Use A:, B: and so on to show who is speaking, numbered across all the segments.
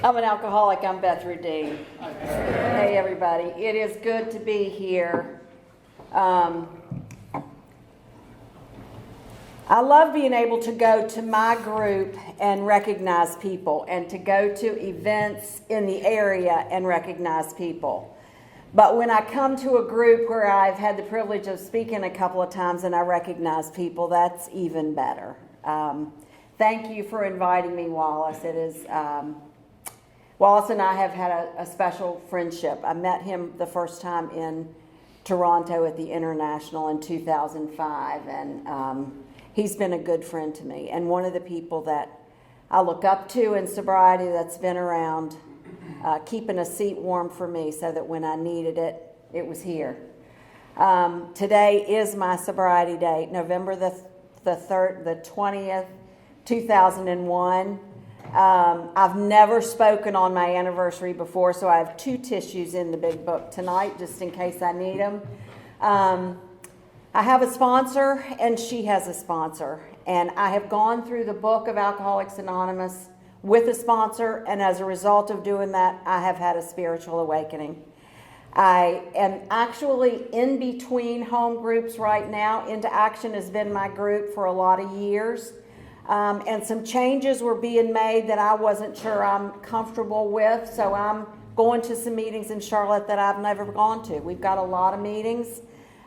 A: I'm an alcoholic. I'm Beth Rudine. Hey, everybody. It is good to be here. I love being able to go to my group and recognize people, and to go to events in the area and recognize people. But when I come to a group where I've had the privilege of speaking a couple of times and I recognize people, that's even better. Thank you for inviting me, Wallace. Wallace and I have had a special friendship. I met him the first time in Toronto at the International in 2005, and he's been a good friend to me, and one of the people that I look up to in sobriety that's been around, keeping a seat warm for me so that when I needed it, it was here. Today is my sobriety date, November the 20th, 2001. I've never spoken on my anniversary before, so I have 2 tissues in the big book tonight just in case I need them. I have a sponsor, and she has a sponsor. And I have gone through the book of Alcoholics Anonymous with a sponsor, and as a result of doing that, I have had a spiritual awakening. I am actually in between home groups right now. Into Action has been my group for a lot of years. And some changes were being made that I wasn't sure I'm comfortable with, so I'm going to some meetings in Charlotte that I've never gone to. We've got a lot of meetings,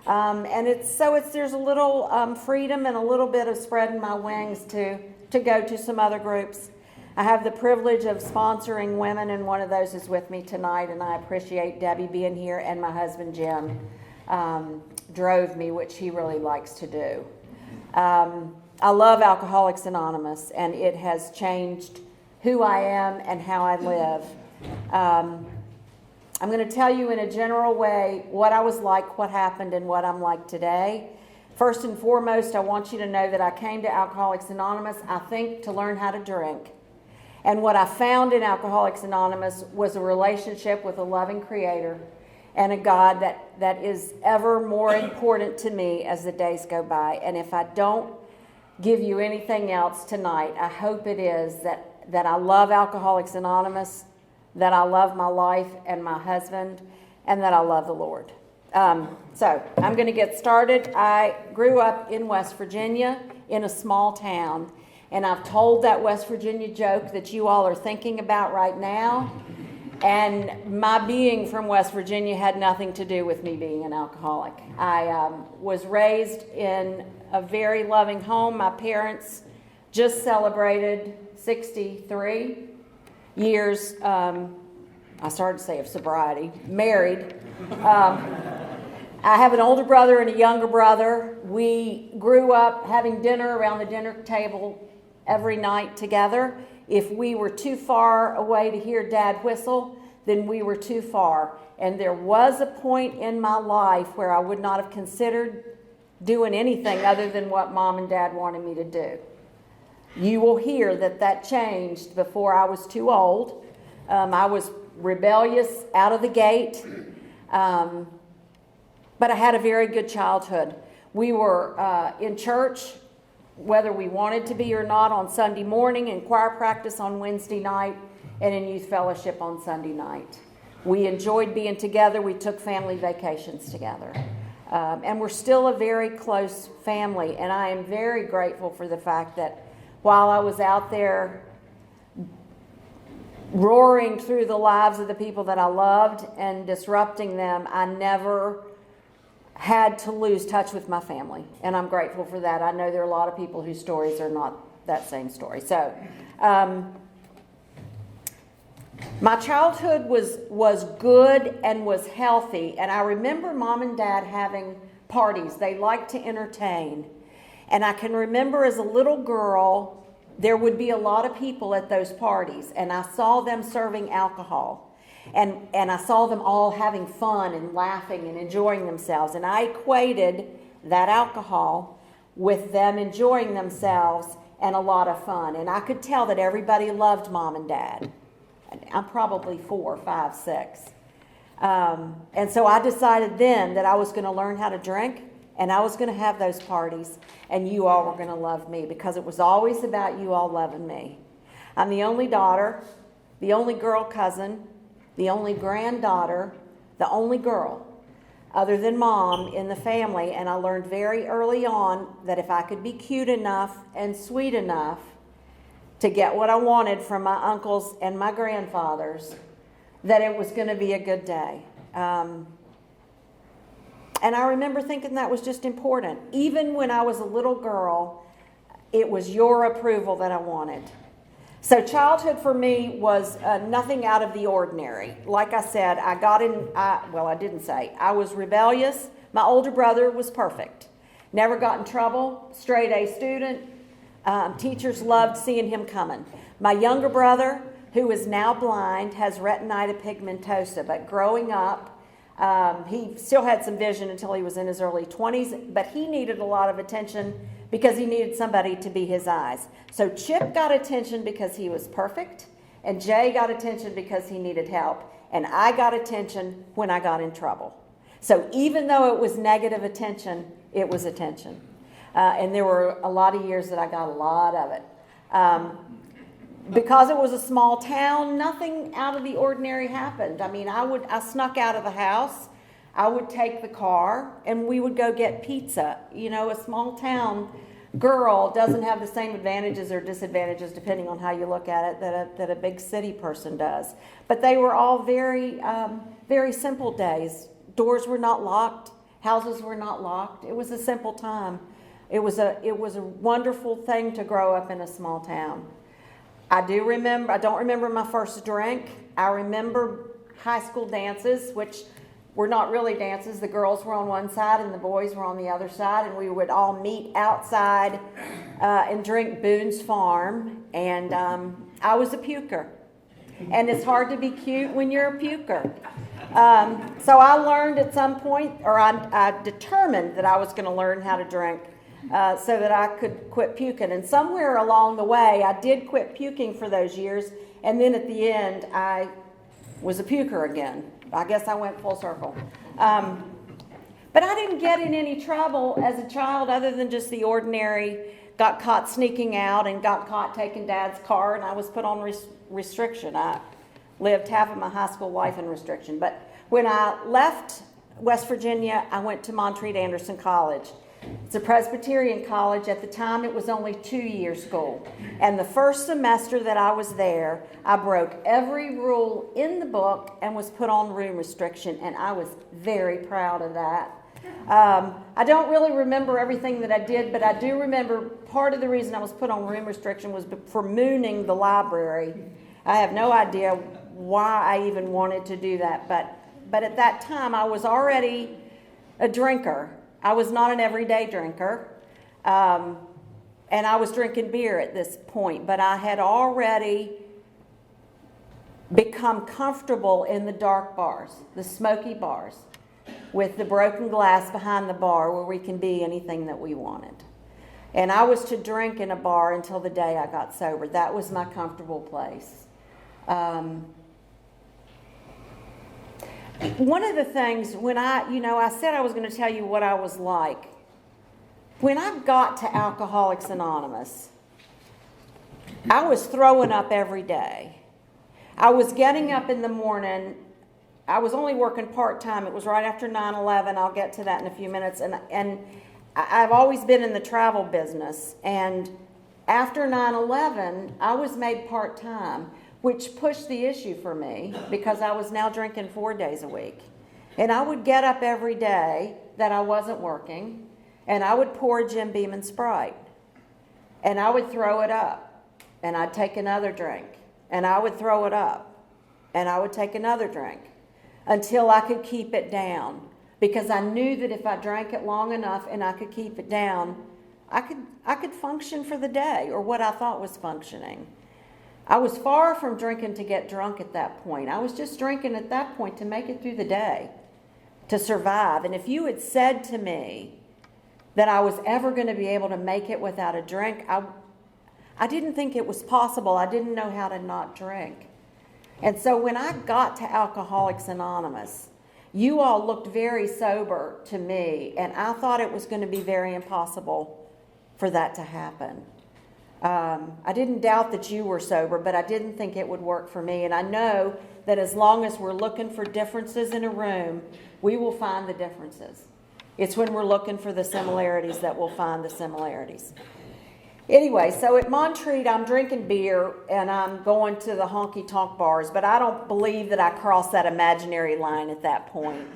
A: and there's a little freedom and a little bit of spreading my wings to go to some other groups. I have the privilege of sponsoring women, and one of those is with me tonight, and I appreciate Debbie being here, and my husband Jim drove me, which he really likes to do. I love Alcoholics Anonymous, and it has changed who I am and how I live. I'm going to tell you in a general way what I was like, what happened, and what I'm like today. First and foremost, I want you to know that I came to Alcoholics Anonymous, I think, to learn how to drink. And what I found in Alcoholics Anonymous was a relationship with a loving Creator and a God that is ever more important to me as the days go by. And if I don't give you anything else tonight, I hope it is that I love Alcoholics Anonymous, that I love my life and my husband, and that I love the Lord. So I'm going to get started. I grew up in West Virginia in a small town, and I've told that West Virginia joke that you all are thinking about right now. And my being from West Virginia had nothing to do with me being an alcoholic. I was raised in a very loving home. My parents just celebrated 63 years, I started to say of sobriety, married. I have an older brother and a younger brother. We grew up having dinner around the dinner table every night together. If we were too far away to hear Dad whistle, then we were too far. And there was a point in my life where I would not have considered doing anything other than what Mom and Dad wanted me to do. You will hear that changed before I was too old. I was rebellious out of the gate, but I had a very good childhood. We were in church, whether we wanted to be or not, on Sunday morning, in choir practice on Wednesday night, and in youth fellowship on Sunday night. We enjoyed being together. We took family vacations together. And we're still a very close family, and I am very grateful for the fact that while I was out there roaring through the lives of the people that I loved and disrupting them, I never had to lose touch with my family, and I'm grateful for that. I know there are a lot of people whose stories are not that same story. So my childhood was good and was healthy, and I remember Mom and Dad having parties. They liked to entertain, and I can remember as a little girl there would be a lot of people at those parties, and I saw them serving alcohol. And I saw them all having fun and laughing and enjoying themselves. And I equated that alcohol with them enjoying themselves and a lot of fun. And I could tell that everybody loved Mom and Dad. I'm probably 4, 5, 6. And so I decided then that I was going to learn how to drink, and I was going to have those parties, and you all were going to love me, because it was always about you all loving me. I'm the only daughter, the only girl cousin, the only granddaughter, the only girl, other than Mom, in the family. And I learned very early on that if I could be cute enough and sweet enough to get what I wanted from my uncles and my grandfathers, that it was going to be a good day. And I remember thinking that was just important. Even when I was a little girl, it was your approval that I wanted. So childhood for me was nothing out of the ordinary. Like I said, I was rebellious. My older brother was perfect. Never got in trouble, straight A student. Teachers loved seeing him coming. My younger brother, who is now blind, has retinitis pigmentosa, but growing up, he still had some vision until he was in his early 20s, but he needed a lot of attention because he needed somebody to be his eyes. So Chip got attention because he was perfect, and Jay got attention because he needed help, and I got attention when I got in trouble. So even though it was negative attention, it was attention. And there were a lot of years that I got a lot of it. Because it was a small town, nothing out of the ordinary happened. I mean, I snuck out of the house. I would take the car and we would go get pizza. You know, a small town girl doesn't have the same advantages or disadvantages, depending on how you look at it, that a big city person does. But they were all very, very simple days. Doors were not locked. Houses were not locked. It was a simple time. It was a wonderful thing to grow up in a small town. I don't remember my first drink. I remember high school dances, which were not really dances. The girls were on one side and the boys were on the other side, and we would all meet outside and drink Boone's Farm. And I was a puker. And it's hard to be cute when you're a puker. So I learned at some point, or I determined that I was going to learn how to drink so that I could quit puking. And somewhere along the way, I did quit puking for those years. And then at the end, I was a puker again. I guess I went full circle. But I didn't get in any trouble as a child other than just the ordinary, got caught sneaking out and got caught taking Dad's car, and I was put on restriction. I lived half of my high school life in restriction. But when I left West Virginia, I went to Montreat Anderson College. It's a Presbyterian college. At the time, it was only 2-year school. And the first semester that I was there, I broke every rule in the book and was put on room restriction, and I was very proud of that. I don't really remember everything that I did, but I do remember part of the reason I was put on room restriction was for mooning the library. I have no idea why I even wanted to do that, but at that time, I was already a drinker. I was not an everyday drinker, and I was drinking beer at this point, but I had already become comfortable in the dark bars, the smoky bars, with the broken glass behind the bar where we can be anything that we wanted. And I was to drink in a bar until the day I got sober. That was my comfortable place. One of the things when I said I was going to tell you what I was like. When I got to Alcoholics Anonymous, I was throwing up every day. I was getting up in the morning. I was only working part-time. It was right after 9/11. I'll get to that in a few minutes. And I've always been in the travel business. And after 9/11, I was made part-time, which pushed the issue for me because I was now drinking 4 days a week. And I would get up every day that I wasn't working, and I would pour Jim Beam and Sprite. And I would throw it up, and I'd take another drink. And I would throw it up, and I would take another drink until I could keep it down. Because I knew that if I drank it long enough and I could keep it down, I could function for the day, or what I thought was functioning. I was far from drinking to get drunk at that point. I was just drinking at that point to make it through the day, to survive. And if you had said to me that I was ever going to be able to make it without a drink, I didn't think it was possible. I didn't know how to not drink. And so when I got to Alcoholics Anonymous, you all looked very sober to me, and I thought it was going to be very impossible for that to happen. I didn't doubt that you were sober, but I didn't think it would work for me. And I know that as long as we're looking for differences in a room, we will find the differences. It's when we're looking for the similarities that we'll find the similarities. Anyway, so at Montreat, I'm drinking beer and I'm going to the honky-tonk bars, but I don't believe that I crossed that imaginary line at that point.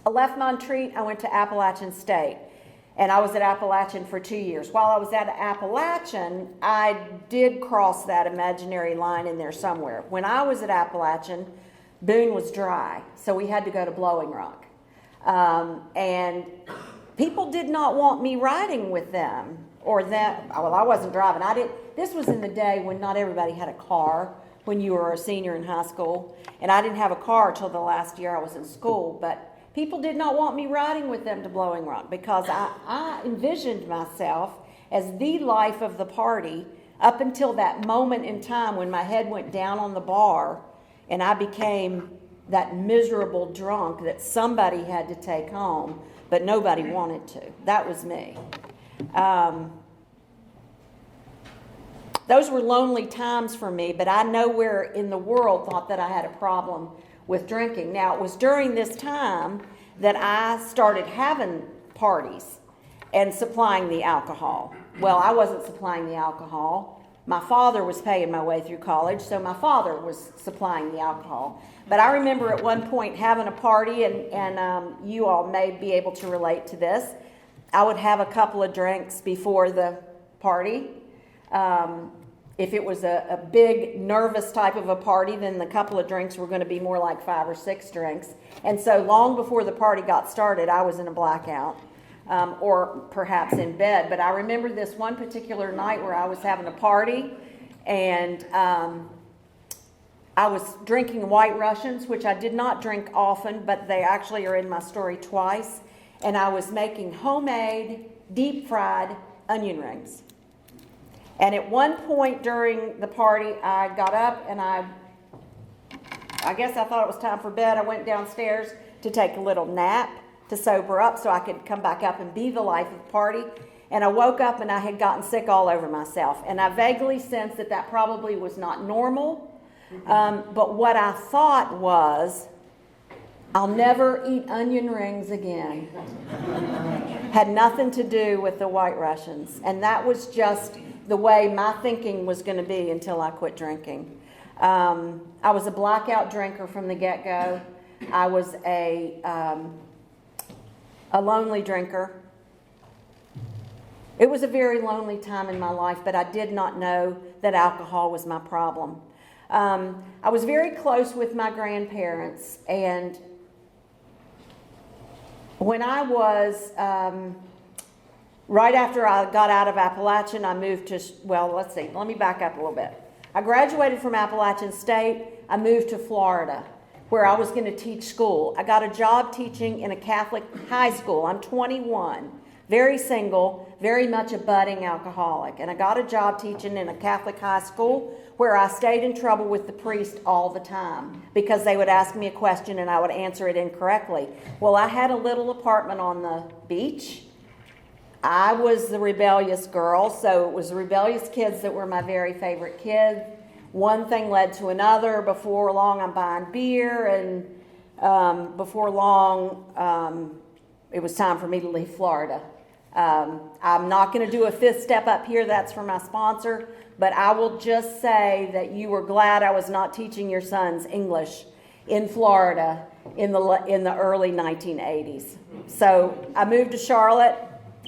A: I left Montreat, I went to Appalachian State, and I was at Appalachian for 2 years. While I was at Appalachian, I did cross that imaginary line in there somewhere. When I was at Appalachian, Boone was dry, so we had to go to Blowing Rock. And people did not want me riding with them. Or that, well, I wasn't driving. This was in the day when not everybody had a car when you were a senior in high school. And I didn't have a car till the last year I was in school. But people did not want me riding with them to Blowing Rock because I envisioned myself as the life of the party up until that moment in time when my head went down on the bar and I became that miserable drunk that somebody had to take home, but nobody wanted to. That was me. Those were lonely times for me, but I nowhere in the world thought that I had a problem with drinking. Now, it was during this time that I started having parties and supplying the alcohol. Well, I wasn't supplying the alcohol. My father was paying my way through college, so my father was supplying the alcohol. But I remember at one point having a party, and you all may be able to relate to this. I would have a couple of drinks before the party. If it was a big, nervous type of a party, then the couple of drinks were going to be more like 5 or 6 drinks. And so long before the party got started, I was in a blackout, or perhaps in bed. But I remember this one particular night where I was having a party, and I was drinking White Russians, which I did not drink often, but they actually are in my story twice. And I was making homemade, deep-fried onion rings. And at one point during the party, I got up and I guess I thought it was time for bed. I went downstairs to take a little nap to sober up so I could come back up and be the life of the party. And I woke up and I had gotten sick all over myself. And I vaguely sensed that that probably was not normal. But what I thought was, I'll never eat onion rings again. Had nothing to do with the White Russians. And that was just the way my thinking was going to be until I quit drinking. I was a blackout drinker from the get-go. I was a lonely drinker. It was a very lonely time in my life, but I did not know that alcohol was my problem. I was very close with my grandparents, and when I was, right after I got out of Appalachian, I moved to, let me back up a little bit. I graduated from Appalachian State. I moved to Florida, where I was going to teach school. I got a job teaching in a Catholic high school. I'm 21, very single, very much a budding alcoholic. And I got a job teaching in a Catholic high school where I stayed in trouble with the priest all the time because they would ask me a question and I would answer it incorrectly. Well, I had a little apartment on the beach. I was the rebellious girl, so it was the rebellious kids that were my very favorite kids. One thing led to another. Before long, I'm buying beer, and before long, it was time for me to leave Florida. I'm not going to do a 5th step up here. That's for my sponsor. But I will just say that you were glad I was not teaching your sons English in Florida in the early 1980s. So I moved to Charlotte,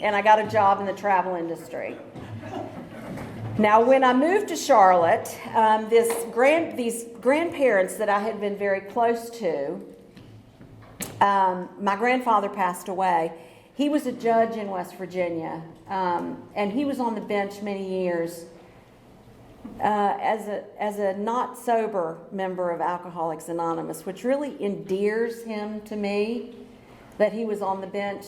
A: and I got a job in the travel industry. Now, when I moved to Charlotte, these grandparents that I had been very close to, my grandfather passed away. He was a judge in West Virginia, and he was on the bench many years as a not sober member of Alcoholics Anonymous, which really endears him to me that he was on the bench.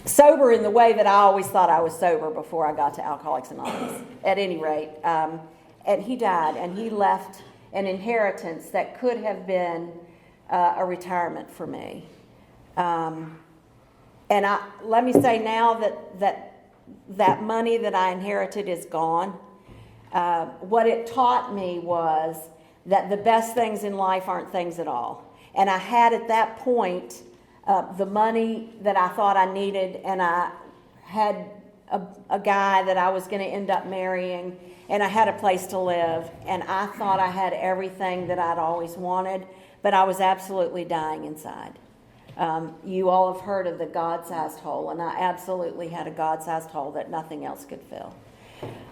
A: Sober in the way that I always thought I was sober before I got to Alcoholics Anonymous, at any rate. And he died, and he left an inheritance that could have been a retirement for me. And let me say now that that money that I inherited is gone. What it taught me was that the best things in life aren't things at all. And I had at that point the money that I thought I needed, and I had a guy that I was going to end up marrying, and I had a place to live, and I thought I had everything that I'd always wanted, but I was absolutely dying inside. You all have heard of the God-sized hole, and I absolutely had a God-sized hole that nothing else could fill.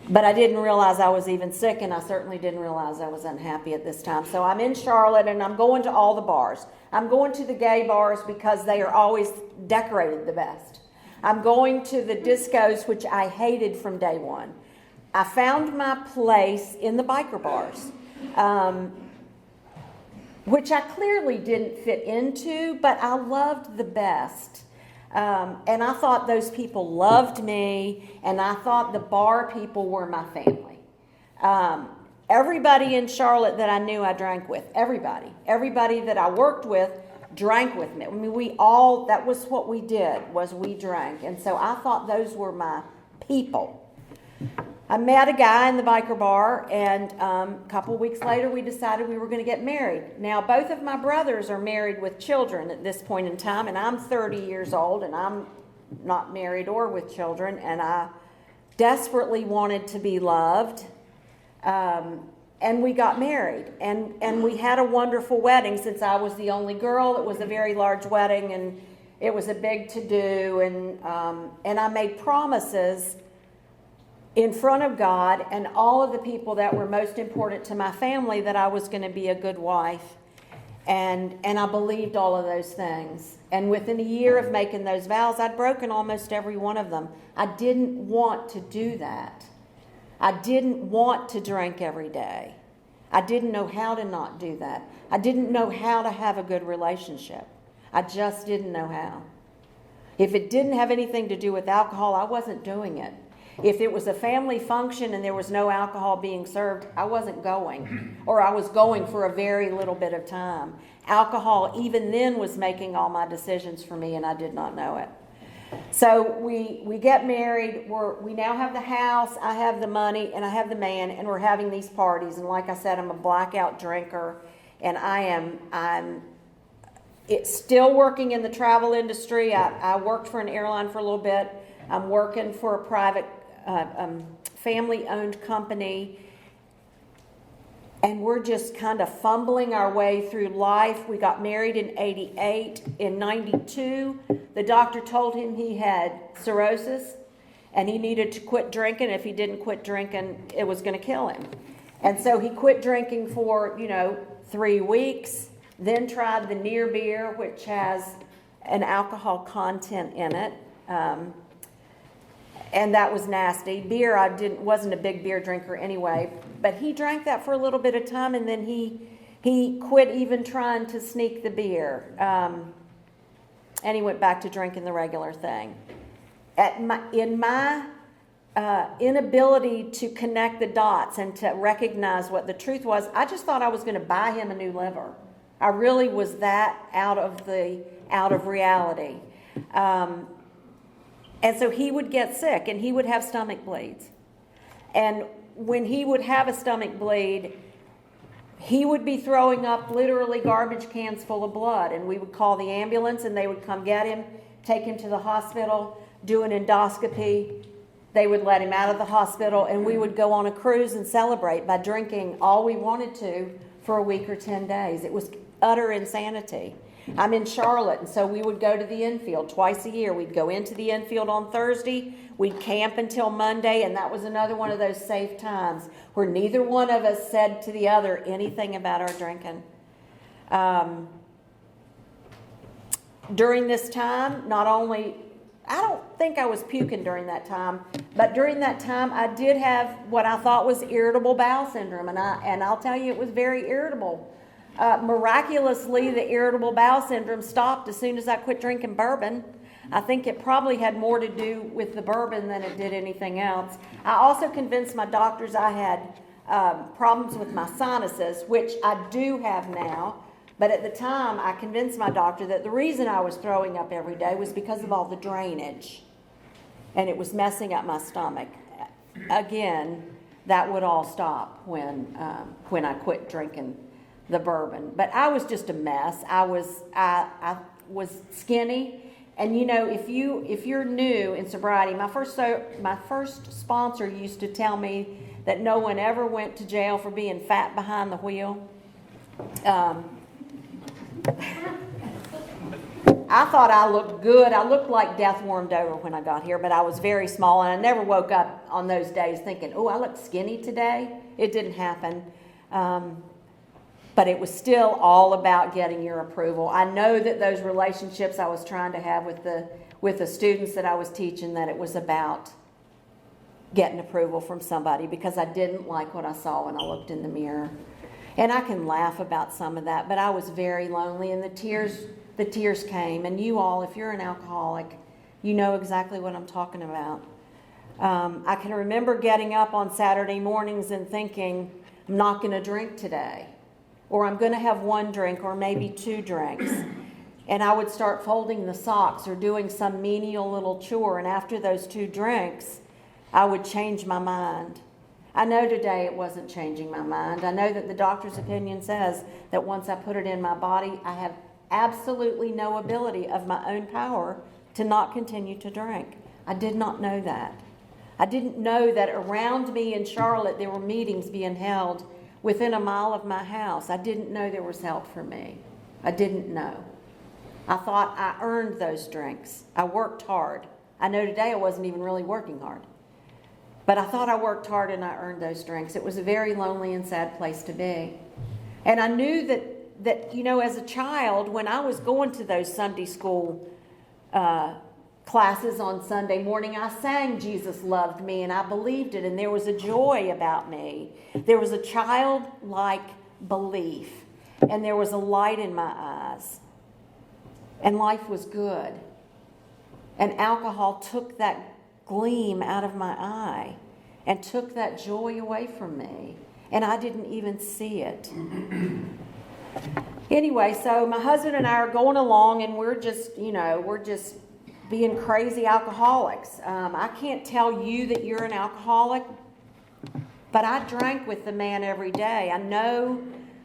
A: But I didn't realize I was even sick, and I certainly didn't realize I was unhappy at this time. So I'm in Charlotte, and I'm going to all the bars. I'm going to the gay bars because they are always decorated the best. I'm going to the discos, which I hated from day one. I found my place in the biker bars, which I clearly didn't fit into, but I loved the best. And I thought those people loved me, and I thought the bar people were my family. Everybody in Charlotte that I knew I drank with. Everybody that I worked with drank with me. I mean, that was what we did, was we drank. And so I thought those were my people. I met a guy in the biker bar, and a couple of weeks later we decided we were going to get married. Now, both of my brothers are married with children at this point in time, and I'm 30 years old, and I'm not married or with children, and I desperately wanted to be loved. And we got married, and we had a wonderful wedding. Since I was the only girl, it was a very large wedding, and it was a big to-do, and I made promises in front of God and all of the people that were most important to my family that I was going to be a good wife, and I believed all of those things. And within a year of making those vows, I'd broken almost every one of them. I didn't want to do that. I didn't want to drink every day. I didn't know how to not do that. I didn't know how to have a good relationship. I just didn't know how. If it didn't have anything to do with alcohol, I wasn't doing it. If it was a family function and there was no alcohol being served, I wasn't going. Or I was going for a very little bit of time. Alcohol, even then, was making all my decisions for me, and I did not know it. So we get married. We now have the house, I have the money, and I have the man, and we're having these parties. And like I said, I'm a blackout drinker, and I'm still working in the travel industry. I worked for an airline for a little bit. I'm working for a private family-owned company, and we're just kind of fumbling our way through life. We got married in 88. In 92, the doctor told him he had cirrhosis, and he needed to quit drinking. If he didn't quit drinking, it was going to kill him. And so he quit drinking for, 3 weeks, then tried the near beer, which has an alcohol content in it. And that was nasty. Beer, wasn't a big beer drinker anyway, but he drank that for a little bit of time, and then he quit even trying to sneak the beer, and he went back to drinking the regular thing. In my inability to connect the dots and to recognize what the truth was, I just thought I was going to buy him a new liver. I really was that out of reality. And so he would get sick, and he would have stomach bleeds. And when he would have a stomach bleed, he would be throwing up literally garbage cans full of blood. And we would call the ambulance, and they would come get him, take him to the hospital, do an endoscopy. They would let him out of the hospital, and we would go on a cruise and celebrate by drinking all we wanted to for a week or 10 days. It was utter insanity. I'm in Charlotte, and so we would go to the infield twice a year. We'd go into the infield on Thursday. We'd camp until Monday, and that was another one of those safe times where neither one of us said to the other anything about our drinking. During this time, I don't think I was puking during that time, but during that time I did have what I thought was irritable bowel syndrome, and I'll tell you, it was very irritable. Miraculously, the irritable bowel syndrome stopped as soon as I quit drinking bourbon. I think it probably had more to do with the bourbon than it did anything else. I also convinced my doctors I had problems with my sinuses, which I do have now. But at the time, I convinced my doctor that the reason I was throwing up every day was because of all the drainage. and it was messing up my stomach. Again, that would all stop when I quit drinking the bourbon. But I was just a mess. I was skinny, and you know, if you're new in sobriety, my first sponsor used to tell me that no one ever went to jail for being fat behind the wheel. I thought I looked good. I looked like death warmed over when I got here, but I was very small, and I never woke up on those days thinking, oh, I look skinny today. It didn't happen. But it was still all about getting your approval. I know that those relationships I was trying to have with the students that I was teaching, that it was about getting approval from somebody, because I didn't like what I saw when I looked in the mirror. And I can laugh about some of that, but I was very lonely, and the tears came. And you all, if you're an alcoholic, you know exactly what I'm talking about. I can remember getting up on Saturday mornings and thinking, I'm not going to drink today, or I'm going to have one drink or maybe 2 drinks. And I would start folding the socks or doing some menial little chore, and after those 2 drinks, I would change my mind. I know today it wasn't changing my mind. I know that the doctor's opinion says that once I put it in my body, I have absolutely no ability of my own power to not continue to drink. I did not know that. I didn't know that around me in Charlotte there were meetings being held within a mile of my house. I didn't know there was help for me. I didn't know. I thought I earned those drinks. I worked hard. I know today I wasn't even really working hard. But I thought I worked hard and I earned those drinks. It was a very lonely and sad place to be. And I knew that you know, as a child, when I was going to those Sunday school classes on Sunday morning, I sang Jesus Loved Me, and I believed it, and there was a joy about me. There was a childlike belief, and there was a light in my eyes, and life was good. And alcohol took that gleam out of my eye and took that joy away from me, and I didn't even see it. Anyway, so my husband and I are going along, and we're just being crazy alcoholics. I can't tell you that you're an alcoholic, but I drank with the man every day. I know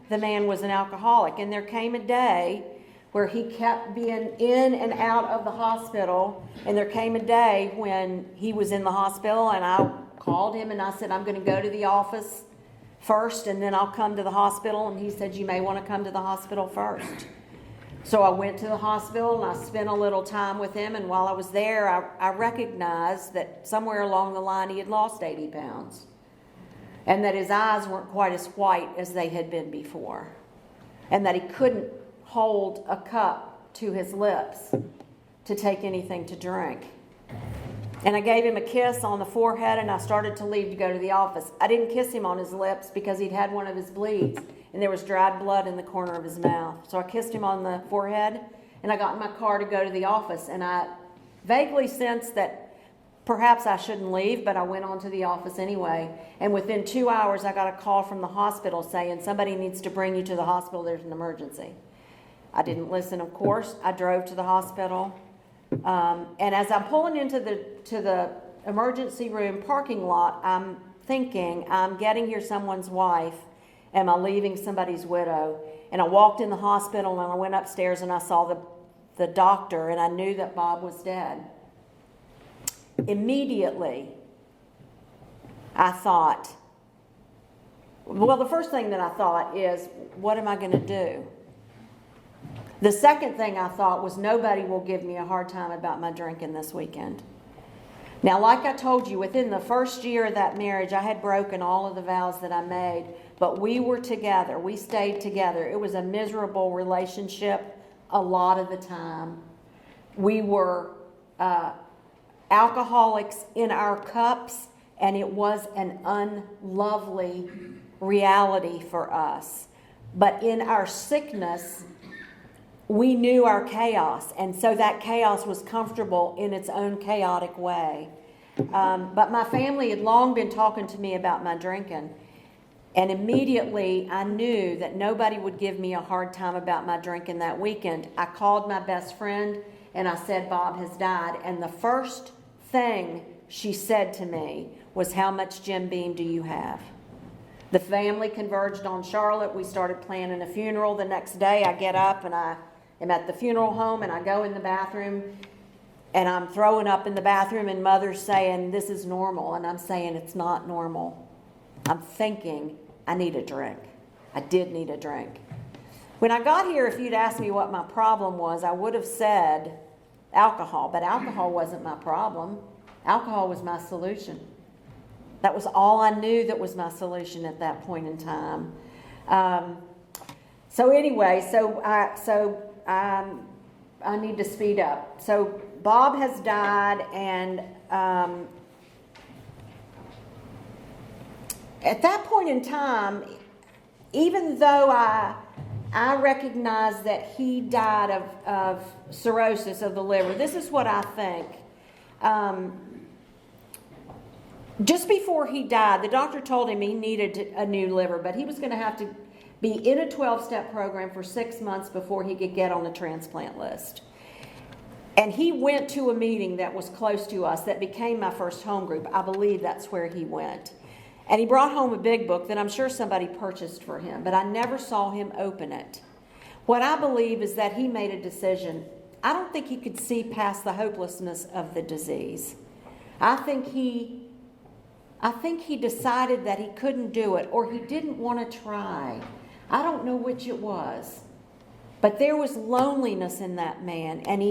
A: the man was an alcoholic, and there came a day where he kept being in and out of the hospital, and there came a day when he was in the hospital, and I called him and I said, I'm going to go to the office first, and then I'll come to the hospital. And he said, you may want to come to the hospital first. So I went to the hospital, and I spent a little time with him, and while I was there, I recognized that somewhere along the line he had lost 80 pounds, and that his eyes weren't quite as white as they had been before, and that he couldn't hold a cup to his lips to take anything to drink. And I gave him a kiss on the forehead, and I started to leave to go to the office. I didn't kiss him on his lips because he'd had one of his bleeds, and there was dried blood in the corner of his mouth. So I kissed him on the forehead, and I got in my car to go to the office. And I vaguely sensed that perhaps I shouldn't leave, but I went on to the office anyway. And within 2 hours, I got a call from the hospital saying, somebody needs to bring you to the hospital. There's an emergency. I didn't listen, of course. I drove to the hospital. And as I'm pulling into the emergency room parking lot, I'm thinking, I'm getting here someone's wife. Am I leaving somebody's widow? And I walked in the hospital, and I went upstairs, and I saw the doctor, and I knew that Bob was dead. Immediately, I thought, well, the first thing that I thought is, what am I going to do? The second thing I thought was, nobody will give me a hard time about my drinking this weekend. Now, like I told you, within the first year of that marriage, I had broken all of the vows that I made, but we were together. We stayed together. It was a miserable relationship a lot of the time. We were alcoholics in our cups, and it was an unlovely reality for us. But in our sickness, we knew our chaos, and so that chaos was comfortable in its own chaotic way. But my family had long been talking to me about my drinking, and immediately I knew that nobody would give me a hard time about my drinking that weekend. I called my best friend, and I said, Bob has died. And the first thing she said to me was, "How much Jim Beam do you have?" The family converged on Charlotte. We started planning a funeral. The next day I get up and I am at the funeral home and I go in the bathroom and I'm throwing up in the bathroom and Mother's saying, "This is normal." And I'm saying, "It's not normal." I'm thinking, I need a drink. I did need a drink. When I got here, if you'd asked me what my problem was, I would have said alcohol, but alcohol wasn't my problem. Alcohol was my solution. That was all I knew that was my solution at that point in time. So I need to speed up. So Bob has died, and at that point in time, even though I recognize that he died of cirrhosis of the liver, this is what I think. Just before he died, the doctor told him he needed a new liver, but he was going to have to be in a 12-step program for 6 months before he could get on the transplant list. And he went to a meeting that was close to us that became my first home group. I believe that's where he went. And he brought home a big book that I'm sure somebody purchased for him, but I never saw him open it. What I believe is that he made a decision. I don't think he could see past the hopelessness of the disease. I think he decided that he couldn't do it, or he didn't want to try. I don't know which it was. But there was loneliness in that man, and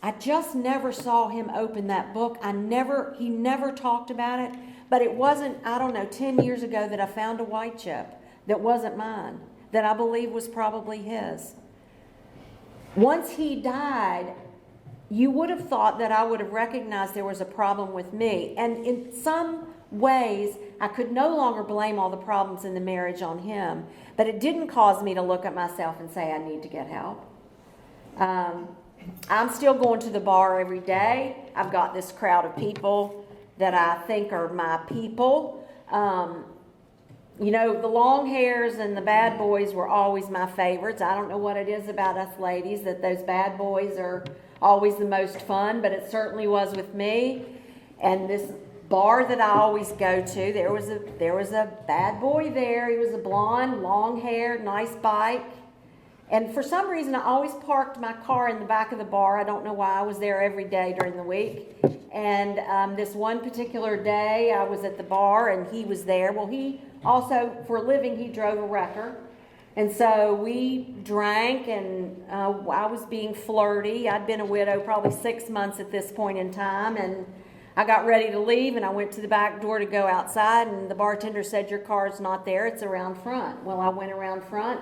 A: I just never saw him open that book. He never talked about it, but it wasn't, 10 years ago that I found a white chip that wasn't mine, that I believe was probably his. Once he died, you would have thought that I would have recognized there was a problem with me. And in some ways, I could no longer blame all the problems in the marriage on him, but it didn't cause me to look at myself and say, I need to get help. I'm still going to the bar every day. I've got this crowd of people that I think are my people. The long hairs and the bad boys were always my favorites. I don't know what it is about us ladies that those bad boys are always the most fun, but it certainly was with me. And this bar that I always go to, there was a bad boy there. He was a blonde, long hair, nice bike. And for some reason, I always parked my car in the back of the bar. I don't know why. I was there every day during the week. And this one particular day, I was at the bar and he was there. Well, he also, for a living, he drove a wrecker. And so we drank, and I was being flirty. I'd been a widow probably 6 months at this point in time, and I got ready to leave, and I went to the back door to go outside, and the bartender said, "Your car's not there, it's around front." Well, I went around front,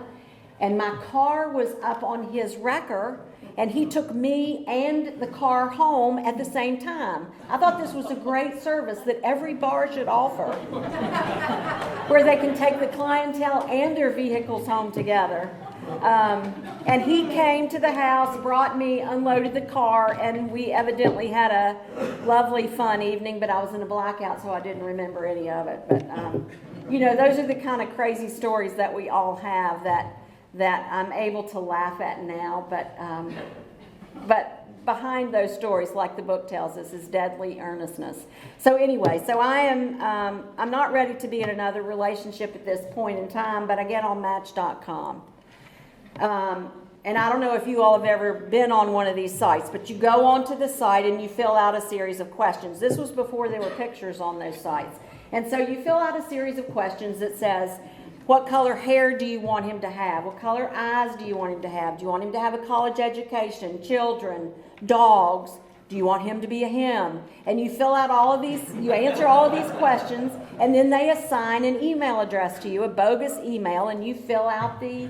A: and my car was up on his wrecker, and he took me and the car home at the same time. I thought this was a great service that every bar should offer, where they can take the clientele and their vehicles home together. And he came to the house, brought me, unloaded the car, and we evidently had a lovely, fun evening, but I was in a blackout, so I didn't remember any of it. But, those are the kind of crazy stories that we all have that I'm able to laugh at now, but behind those stories, like the book tells us, is deadly earnestness. So anyway, I'm not ready to be in another relationship at this point in time, but I get on Match.com. And I don't know if you all have ever been on one of these sites, but you go onto the site and you fill out a series of questions. This was before there were pictures on those sites. And so you fill out a series of questions that says, what color hair do you want him to have? What color eyes do you want him to have? Do you want him to have a college education, children, dogs? Do you want him to be a him? And you fill out all of these, you answer all of these questions, and then they assign an email address to you, a bogus email, and you fill out the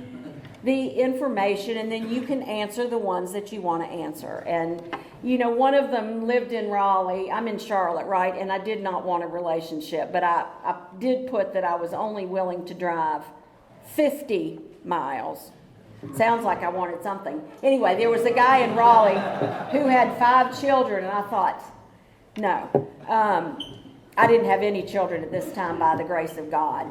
A: information, and then you can answer the ones that you want to answer. And one of them lived in Raleigh. I'm in Charlotte, right? And I did not want a relationship, but I did put that I was only willing to drive 50 miles. Sounds like I wanted something. Anyway, there was a guy in Raleigh who had 5 children, and I thought, no. I didn't have any children at this time, by the grace of God.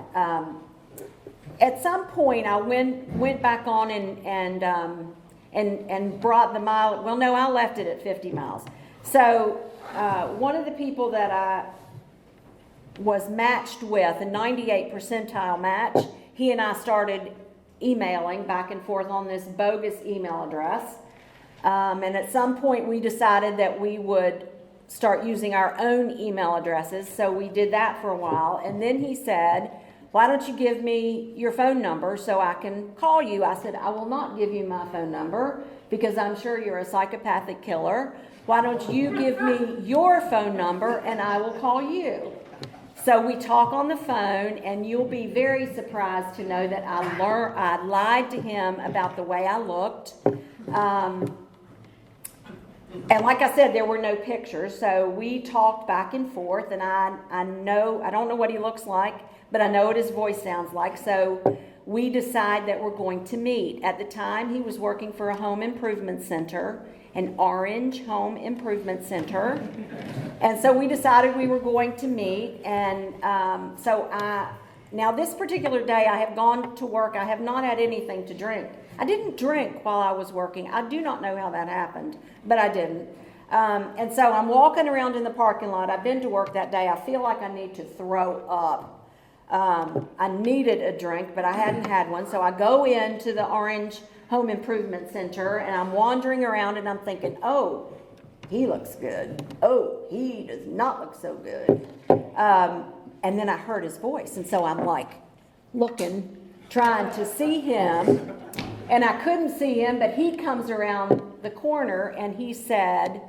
A: At some point, I went back on and brought the mile. Well, no, I left it at 50 miles. So one of the people that I was matched with, a 98 percentile match, he and I started emailing back and forth on this bogus email address. And at some point we decided that we would start using our own email addresses. So we did that for a while. And then he said, why don't you give me your phone number so I can call you? I said, I will not give you my phone number because I'm sure you're a psychopathic killer. Why don't you give me your phone number and I will call you? So we talk on the phone, and you'll be very surprised to know that I lied to him about the way I looked. And like I said, there were no pictures, so we talked back and forth, and I don't know what he looks like, but I know what his voice sounds like. So we decide that we're going to meet. At the time, he was working for a home improvement center, an Orange Home Improvement Center. And so we decided we were going to meet. And now this particular day I have gone to work. I have not had anything to drink. I didn't drink while I was working. I do not know how that happened, but I didn't. And so I'm walking around in the parking lot. I've been to work that day. I feel like I need to throw up. I needed a drink, but I hadn't had one. So I go into the Orange Home Improvement Center, and I'm wandering around, and I'm thinking, oh, he looks good. Oh, he does not look so good. And then I heard his voice, and so I'm like looking, trying to see him, and I couldn't see him, but he comes around the corner, and he said,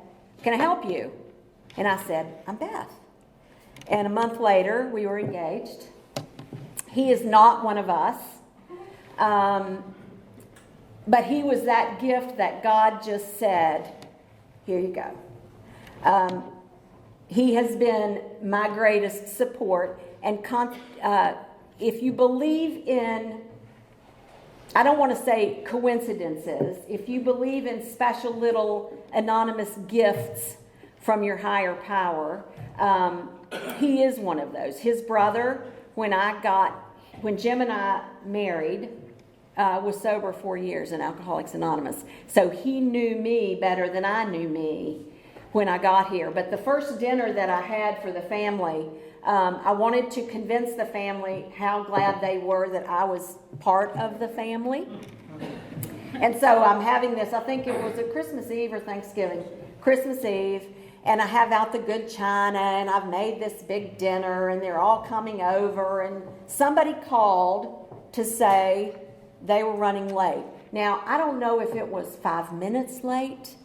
A: can I help you? And I said, I'm Beth. And a month later, we were engaged. He is not one of us. But he was that gift that God just said, here you go. He has been my greatest support. And if you believe in, I don't want to say coincidences, if you believe in special little anonymous gifts from your higher power, he is one of those. His brother, when Jim and I married, was sober 4 years in Alcoholics Anonymous. So he knew me better than I knew me when I got here. But the first dinner that I had for the family, I wanted to convince the family how glad they were that I was part of the family. And so I'm having this, I think it was a Christmas Eve or Thanksgiving, Christmas Eve, and I have out the good china, and I've made this big dinner, and they're all coming over, and somebody called to say they were running late. Now, I don't know if it was 5 minutes late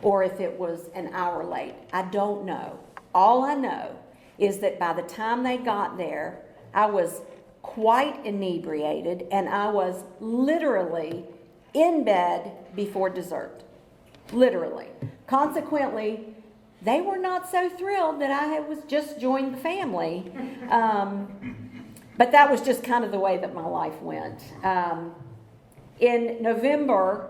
A: or if it was an hour late. I don't know. All I know is that by the time they got there, I was quite inebriated, and I was literally in bed before dessert. Literally. Consequently, they were not so thrilled that I was just joined the family. But that was just kind of the way that my life went. In November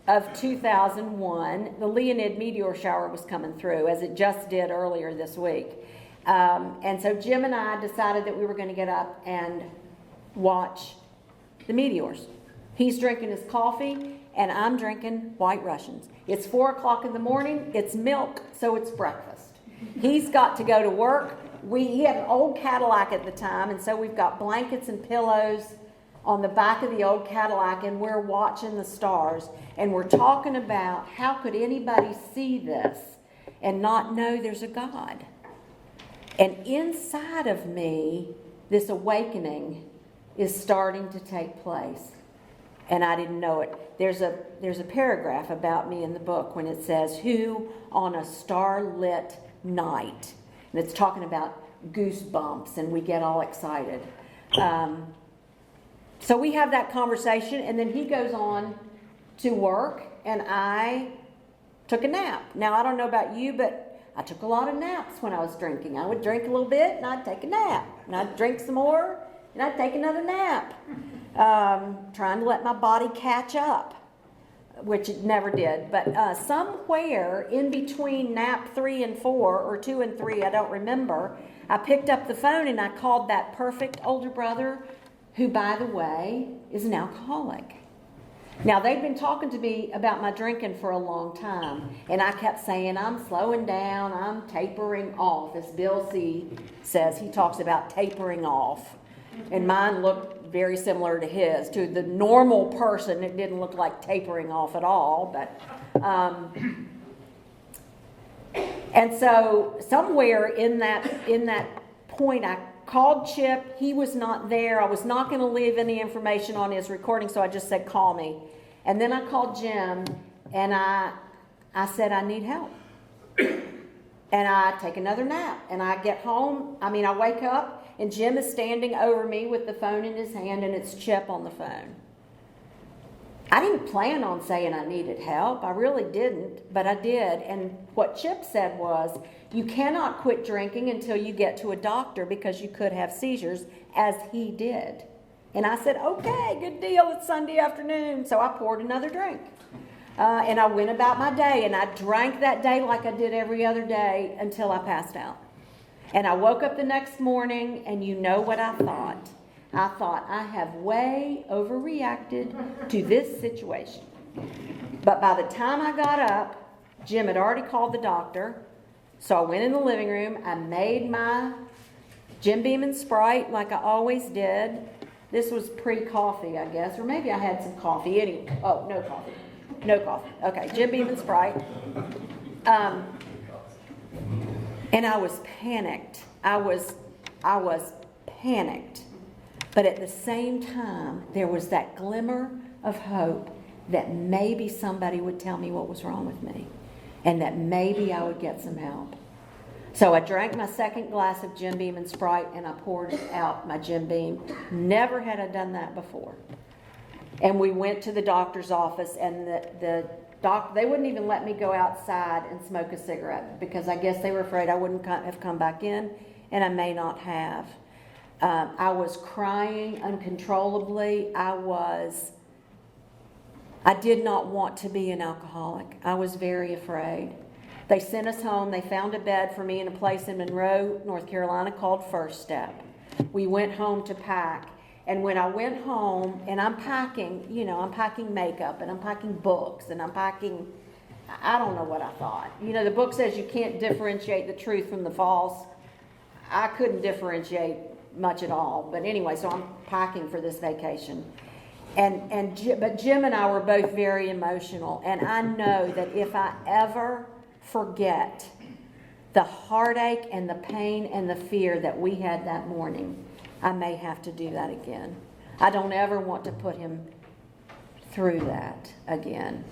A: of 2001, the Leonid meteor shower was coming through, as it just did earlier this week. And so Jim and I decided that we were going to get up and watch the meteors. He's drinking his coffee, and I'm drinking White Russians. It's 4 o'clock in the morning. It's milk, so it's breakfast. He's got to go to work. He had an old Cadillac at the time, and so we've got blankets and pillows on the back of the old Cadillac, and we're watching the stars, and we're talking about how could anybody see this and not know there's a God. And inside of me, this awakening is starting to take place, and I didn't know it. There's a paragraph about me in the book when it says, who on a starlit night, and it's talking about goosebumps, and we get all excited. So we have that conversation, and then he goes on to work, and I took a nap. Now, I don't know about you, but I took a lot of naps when I was drinking. I would drink a little bit, and I'd take a nap. And I'd drink some more, and I'd take another nap. Trying to let my body catch up, which it never did. But somewhere in between nap 3 and 4, or 2 and 3, I don't remember, I picked up the phone and I called that perfect older brother, who, by the way, is an alcoholic. Now, they'd been talking to me about my drinking for a long time, and I kept saying, I'm slowing down, I'm tapering off. As Bill C. says, he talks about tapering off. And mine looked very similar to his. To the normal person, it didn't look like tapering off at all. But and so somewhere in that point, I called Chip. He was not there. I was not going to leave any information on his recording, so I just said, call me. And then I called Jim, and I said, I need help. And I take another nap, and I get home. I wake up, and Jim is standing over me with the phone in his hand, and it's Chip on the phone. I didn't plan on saying I needed help. I really didn't, but I did. And what Chip said was, you cannot quit drinking until you get to a doctor because you could have seizures, as he did. And I said, okay, good deal. It's Sunday afternoon. So I poured another drink. And I went about my day, and I drank that day like I did every other day until I passed out. And I woke up the next morning, and you know what I thought. I thought, I have way overreacted to this situation. But by the time I got up, Jim had already called the doctor. So I went in the living room. I made my Jim Beam and Sprite like I always did. This was pre-coffee, I guess. Or maybe I had some coffee. Anyway, no coffee. No coffee. Okay, Jim Beam and Sprite. And I was panicked. I was panicked. But at the same time, there was that glimmer of hope that maybe somebody would tell me what was wrong with me, and that maybe I would get some help. So I drank my second glass of Jim Beam and Sprite, and I poured out my Jim Beam. Never had I done that before. And we went to the doctor's office, and the doc, they wouldn't even let me go outside and smoke a cigarette because I guess they were afraid I wouldn't have come back in, and I may not have. I was crying uncontrollably. I did not want to be an alcoholic. I was very afraid. They sent us home. They found a bed for me in a place in Monroe, North Carolina called First Step. We went home to pack. And when I went home, and I'm packing makeup, and I'm packing books, and I'm packing, I don't know what I thought. The book says you can't differentiate the truth from the false. I couldn't differentiate much at all. But anyway, so I'm packing for this vacation. But Jim and I were both very emotional. And I know that if I ever forget the heartache and the pain and the fear that we had that morning, I may have to do that again. I don't ever want to put him through that again.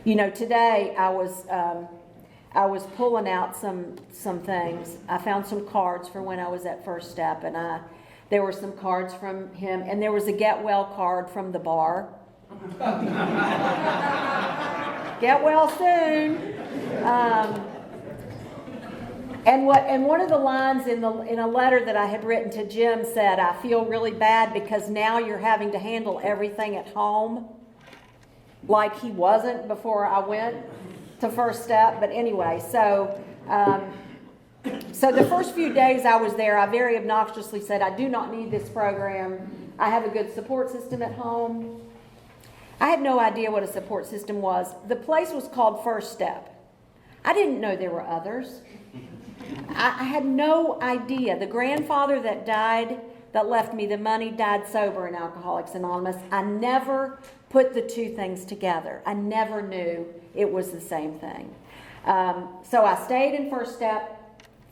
A: Today I was pulling out some things. I found some cards for when I was at First Step, and there were some cards from him, and there was a get well card from the bar. Get well soon. And one of the lines in a letter that I had written to Jim said, I feel really bad because now you're having to handle everything at home like he wasn't before I went to First Step. But anyway, so the first few days I was there, I very obnoxiously said, I do not need this program. I have a good support system at home. I had no idea what a support system was. The place was called First Step. I didn't know there were others. I had no idea. The grandfather that died, that left me the money, died sober in Alcoholics Anonymous. I never put the two things together. I never knew it was the same thing. So I stayed in First Step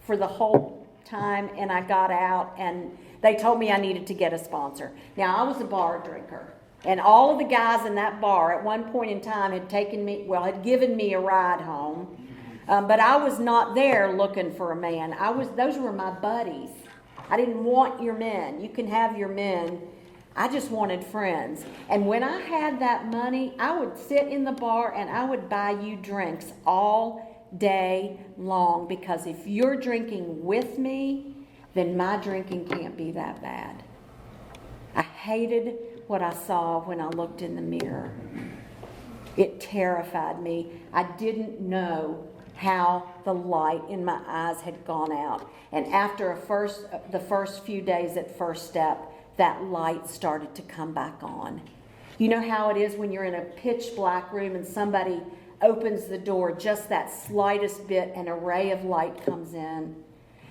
A: for the whole time, and I got out, and they told me I needed to get a sponsor. Now, I was a bar drinker, and all of the guys in that bar at one point in time had given me a ride home. But I was not there looking for a man. Those were my buddies. I didn't want your men. You can have your men. I just wanted friends. And when I had that money, I would sit in the bar and I would buy you drinks all day long, because if you're drinking with me, then my drinking can't be that bad. I hated what I saw when I looked in the mirror. It terrified me. I didn't know how the light in my eyes had gone out. And after the first few days at First Step, that light started to come back on. You know how it is when you're in a pitch black room and somebody opens the door just that slightest bit, an array of light comes in,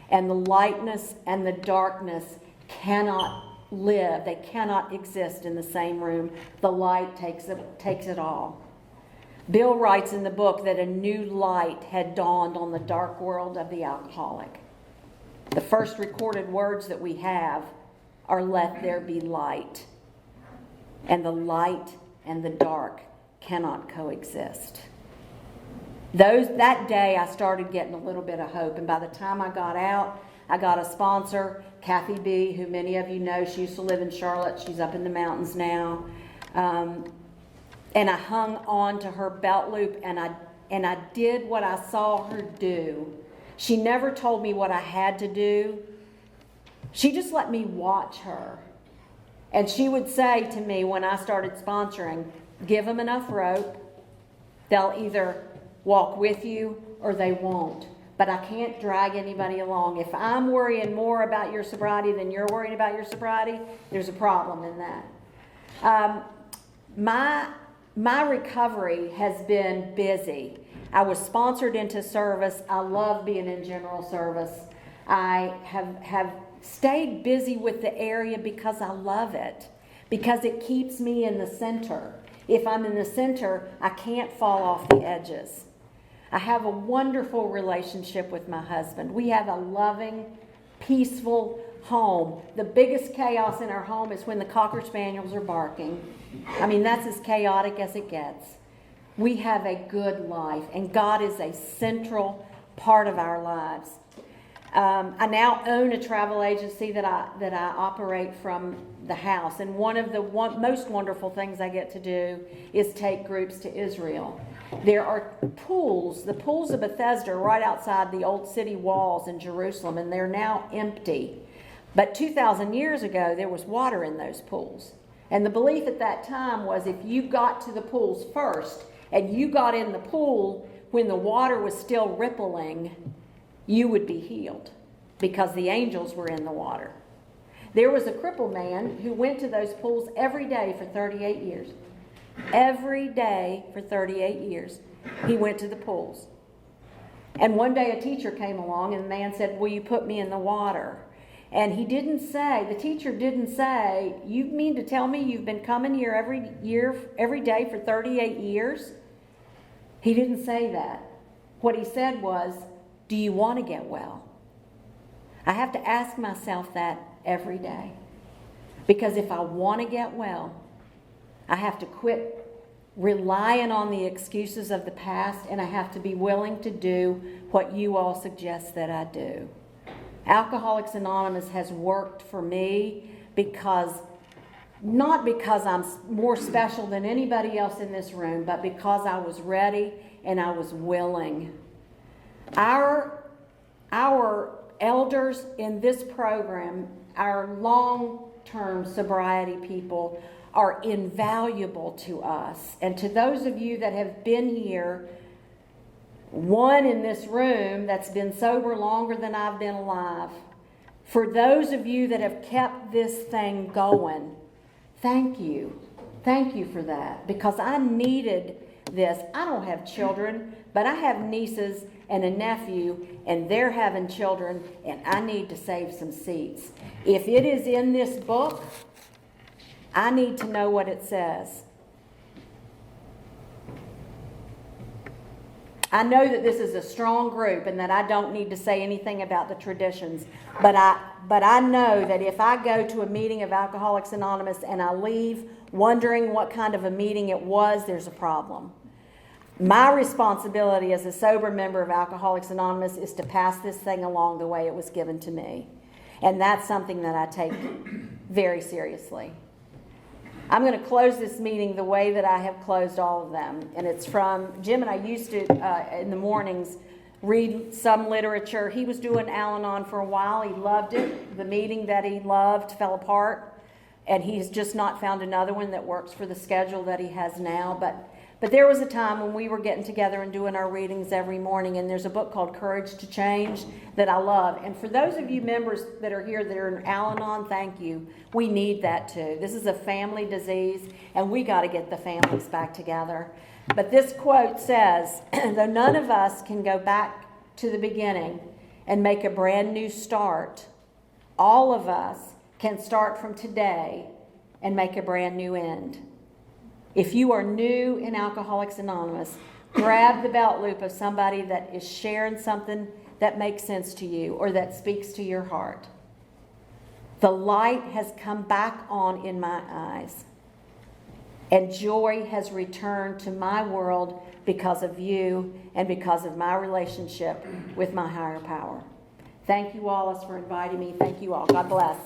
A: and the lightness and the darkness cannot live. They cannot exist in the same room. The light takes it all. Bill writes in the book that a new light had dawned on the dark world of the alcoholic. The first recorded words that we have are "let there be light." And the light and the dark cannot coexist. That day I started getting a little bit of hope, and by the time I got out, I got a sponsor, Kathy B., who many of you know. She used to live in Charlotte. She's up in the mountains now. And I hung on to her belt loop, and I did what I saw her do. She never told me what I had to do. She just let me watch her. And she would say to me when I started sponsoring, give them enough rope. They'll either walk with you or they won't. But I can't drag anybody along. If I'm worrying more about your sobriety than you're worrying about your sobriety, there's a problem in that. My recovery has been busy. I was sponsored into service. I love being in general service. I have stayed busy with the area because I love it, because it keeps me in the center. If I'm in the center, I can't fall off the edges. I have a wonderful relationship with my husband. We have a loving, peaceful home. The biggest chaos in our home is when the Cocker Spaniels are barking. I mean, that's as chaotic as it gets. We have a good life, and God is a central part of our lives. I now own a travel agency that I operate from the house. And one of the most wonderful things I get to do is take groups to Israel. There are pools, the pools of Bethesda, right outside the old city walls in Jerusalem, and they're now empty. But 2,000 years ago, there was water in those pools. And the belief at that time was if you got to the pools first, and you got in the pool when the water was still rippling, you would be healed because the angels were in the water. There was a crippled man who went to those pools every day for 38 years. Every day for 38 years, he went to the pools. And one day a teacher came along and the man said, will you put me in the water? And the teacher didn't say, you mean to tell me you've been coming here every day for 38 years? He didn't say that. What he said was, do you want to get well? I have to ask myself that every day. Because if I want to get well, I have to quit relying on the excuses of the past, and I have to be willing to do what you all suggest that I do. Alcoholics Anonymous has worked for me not because I'm more special than anybody else in this room, but because I was ready and I was willing. Our elders in this program, our long-term sobriety people, are invaluable to us. And to those of you that have been here, one in this room that's been sober longer than I've been alive, for those of you that have kept this thing going, thank you. Thank you for that, because I needed this. I don't have children, but I have nieces and a nephew, and they're having children, and I need to save some seats. If it is in this book, I need to know what it says. I know that this is a strong group and that I don't need to say anything about the traditions, but I know that if I go to a meeting of Alcoholics Anonymous and I leave wondering what kind of a meeting it was, there's a problem. My responsibility as a sober member of Alcoholics Anonymous is to pass this thing along the way it was given to me. And that's something that I take very seriously. I'm going to close this meeting the way that I have closed all of them. And it's from Jim, and I used to, in the mornings, read some literature. He was doing Al-Anon for a while. He loved it. The meeting that he loved fell apart. And he's just not found another one that works for the schedule that he has now. But there was a time when we were getting together and doing our readings every morning, and there's a book called Courage to Change that I love. And for those of you members that are here that are in Al-Anon, thank you. We need that too. This is a family disease, and we got to get the families back together. But this quote says, though none of us can go back to the beginning and make a brand new start, all of us can start from today and make a brand new end. If you are new in Alcoholics Anonymous, grab the belt loop of somebody that is sharing something that makes sense to you or that speaks to your heart. The light has come back on in my eyes, and joy has returned to my world because of you and because of my relationship with my higher power. Thank you, Wallace, for inviting me. Thank you all. God bless.